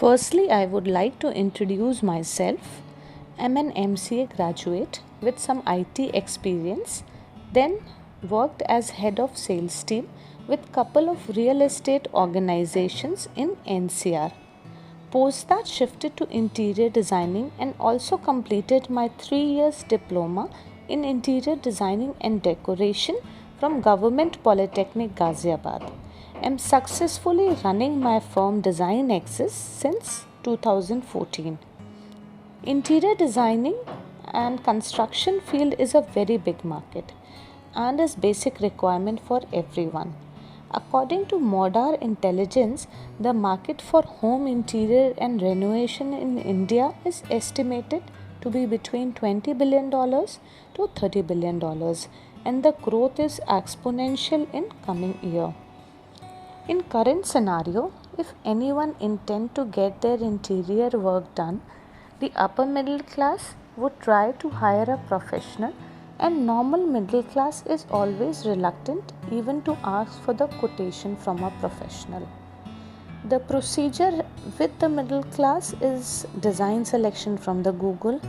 Firstly, I would like to introduce myself. I'm an MCA graduate with some IT experience, then worked as head of sales team with couple of real estate organizations in NCR. Post that shifted to interior designing and also completed my 3 years diploma in interior designing and decoration from Government Polytechnic Ghaziabad. I'm successfully running my firm Design Axis since 2014. Interior designing and construction field is a very big market and is basic requirement for everyone. According to Modar Intelligence, the market for home interior and renovation in India is estimated to be between $20 billion to $30 billion, and the growth is exponential in coming year. In current scenario, if anyone intend to get their interior work done, the upper middle class would try to hire a professional, and normal middle class is always reluctant even to ask for the quotation from a professional. The procedure with the middle class is design selection from the Google,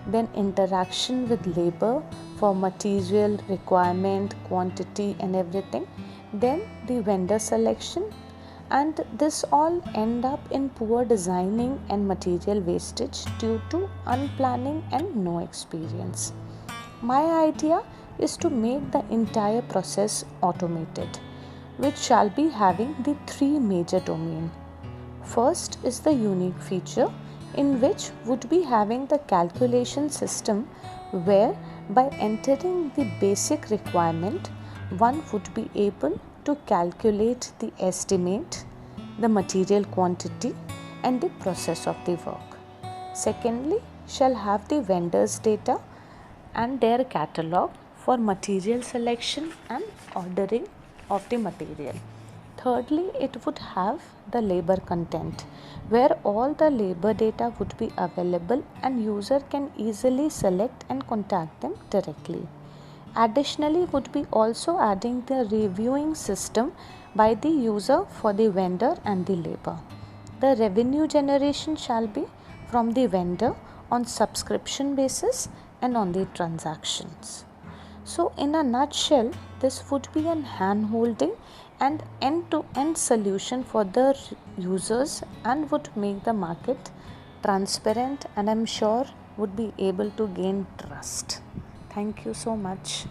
then interaction with labor for material requirement, quantity and everything, then the vendor selection, and this all end up in poor designing and material wastage due to unplanning and no experience. My idea is to make the entire process automated, which shall be having the three major domain. First is the unique feature, in which would be having the calculation system where by entering the basic requirement one would be able to calculate the estimate, the material quantity and the process of the work. Secondly, shall have the vendors data and their catalog for material selection and ordering of the material. Thirdly, it would have the labor content where all the labor data would be available and user can easily select and contact them directly. Additionally, would be also adding the reviewing system by the user for the vendor and the labor. The revenue generation shall be from the vendor on subscription basis and on the transactions. So in a nutshell, this would be an hand holding and end-to-end solution for the users and would make the market transparent, and I'm sure would be able to gain trust. Thank you so much.